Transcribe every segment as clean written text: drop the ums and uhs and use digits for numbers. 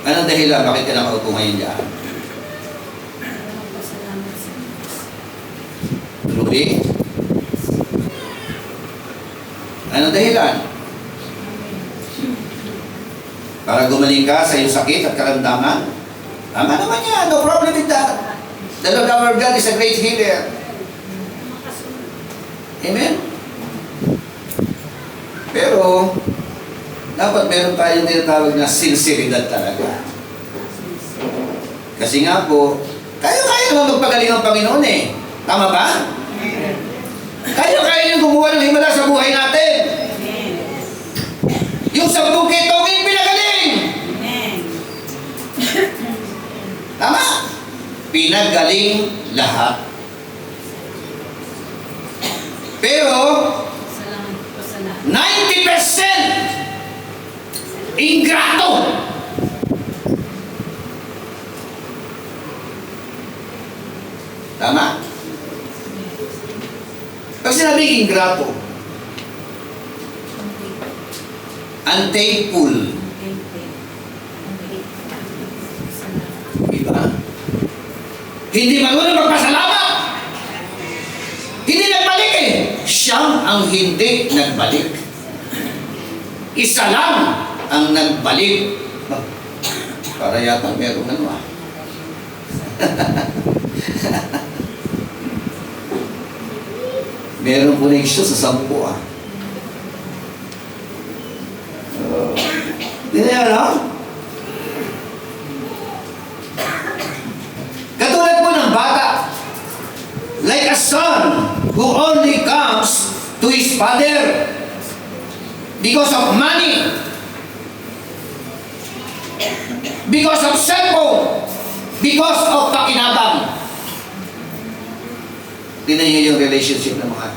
Anong dahilan? Bakit ka nakaupo ngayon dyan? Ruby? Anong dahilan? Para gumaling ka sa iyong sakit at karamdaman? Tama naman yan. No problem with that. The Lord our God is a great healer. Amen? Pero, dapat meron tayong tinatawag na sinseridad talaga. Kasi nga po, kaya naman magpagaling ang Panginoon eh. Tama ba? Kaya niyang gumawa ng himala sa buhay natin. Yung 10 kitongin pinagaling. Tama? Pinagaling lahat. Pero, 90% ingrato. Tama? Pag sinabing ingrato, unthankful. Diba? Hindi marunong magpasalamat. Hindi nagbalik eh. Siyang ang hindi nagbalik. Isa lang ang nagbalik. Para yata meron ano ah. Meron po na isyo sa 10 ah. Hindi na yan, no? Katulad po ng bata, like a son who only comes to his father because of money, because of cellphone, because of pakinabang. Tingnan niyo yung relationship ng mga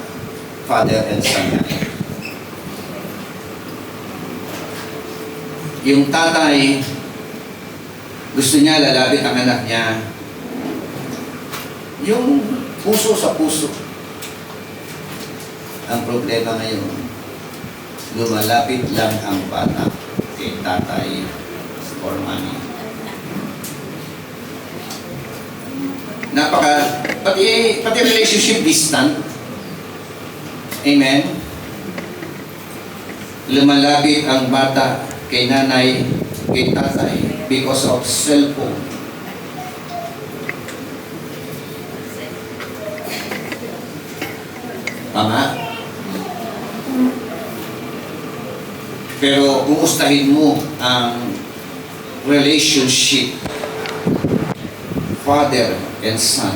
father and son natin. Yung tatay, gusto niya lalapit ang anak niya. Yung puso sa puso. Ang problema ngayon, lumalapit lang ang bata kay tatay or mami. Pati relationship distant. Amen? Lumalapit ang bata kay nanay, kay tatay because of cellphone. Tama? Pero kumustahin mo ang relationship father and son.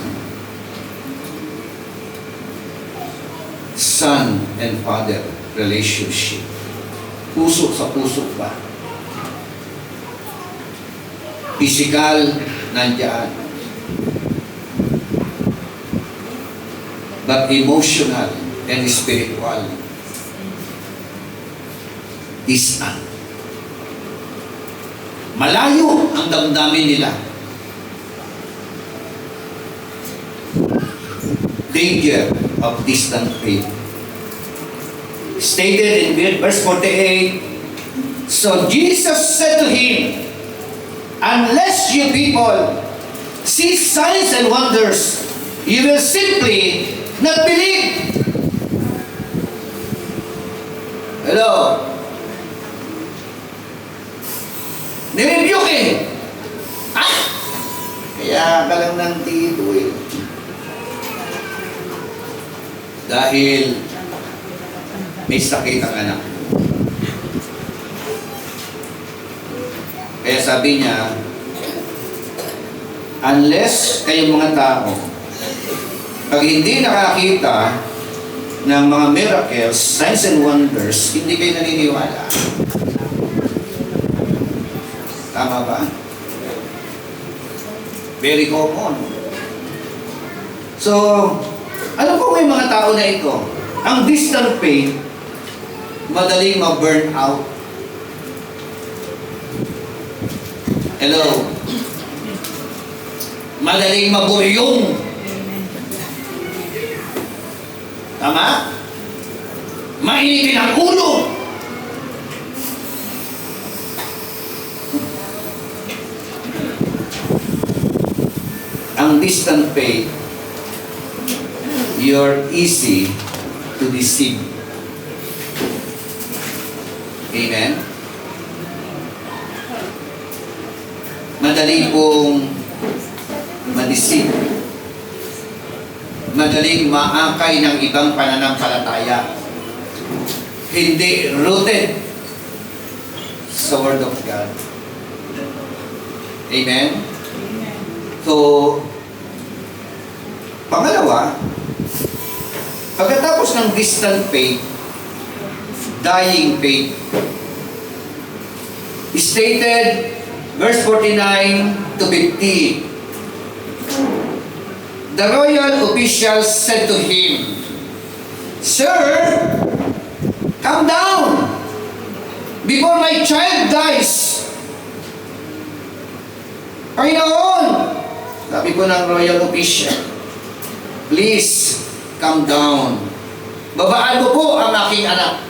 Son and father relationship. Puso sa puso ba? Physical, nandiyan. But emotional and spiritual, distant. Malayo ang damdamin nila. Danger of distant faith. Stated in verse 48, so Jesus said to him, unless you people see signs and wonders, you will simply not believe. Hello? Nirebuke eh. Ah? Kaya ka lang ng tito eh. Dahil may sakit ang anak mo. Kaya sabi niya, unless kayong mga tao, pag hindi nakakita ng mga miracles, signs and wonders, hindi kayo naniniwala. Tama ba? Very common. So, ano po yung mga tao na ito? Ang distant faith, madaling ma-burn out. Hello? Madaling maburyong. Tama? Mainitin ang ulo. ang distant faith, you're easy to deceive. Amen? Madali pong ma-deceive. Madaling maakay ng ibang pananampalataya. Hindi rooted sa Word of God. Amen? So, pangalawa, pagkatapos ng distant faith, dying faith, stated, verse 49 to 50, the royal officials said to him, "Sir, come down before my child dies." Panginoon, sabi po ng royal official, "Please, come down. Babaan mo po ang aking anak."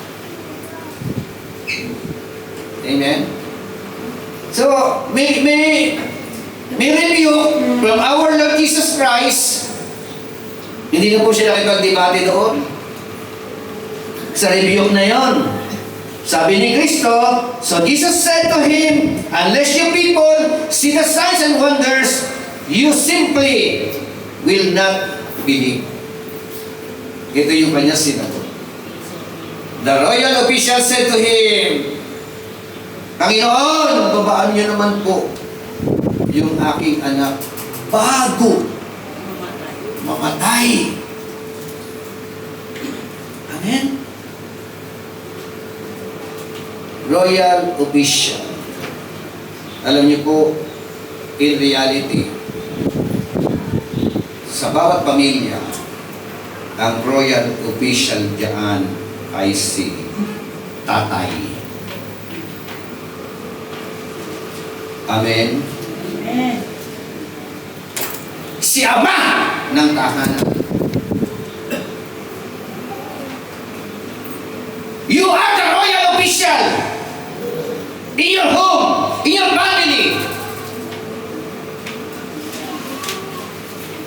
Amen? So, may review from our Lord Jesus Christ. Hindi na po siya nakipagdebate doon. Sa review na yon, sabi ni Kristo, so Jesus said to him, "Unless you people see the signs and wonders, you simply will not believe." Ito yung kanya sinagot. The royal official said to him, "Panginoon, babaan niyo naman po yung aking anak bago mamatay." Amen? Royal official. Alam niyo po, in reality, sa bawat pamilya, ang royal official diyan ay si tatay. Amen? Amen. Si ama ng tahanan. You are the royal official in your home, in your family.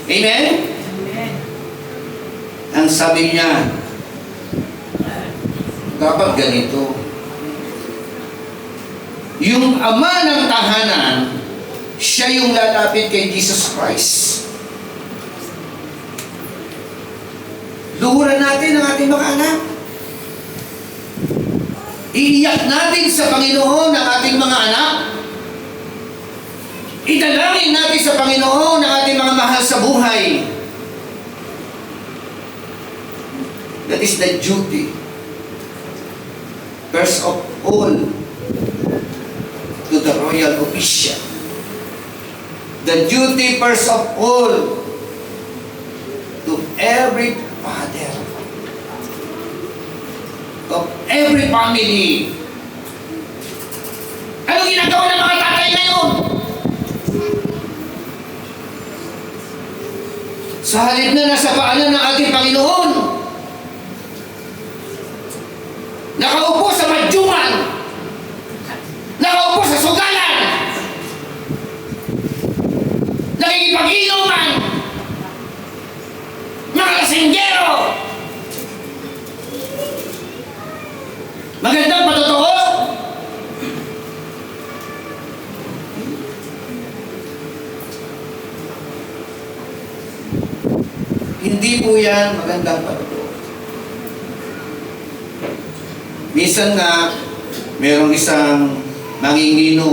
Amen? Amen. Ang sabi niya, dapat ganito. Yung ama ng tahanan, siya yung lalapit kay Jesus Christ. Luhuran natin ang ating mga anak. Iiyak natin sa Panginoon ang ating mga anak. Idalangin natin sa Panginoon ang ating mga mahal sa buhay. That is the duty, first of all, to the royal official. The duty, first of all, to every father of every family. Ano ginagawa ng mga tatay ngayon? Sa halip na nasa paanan ng ating Panginoon, nakaupo sa madyuman, nakaupo sa sugalan, nakikipag-inuman, mga lasinggero. Magandang patotoo? Hindi po yan magandang patotoo. Minsan nga, merong isang mangingino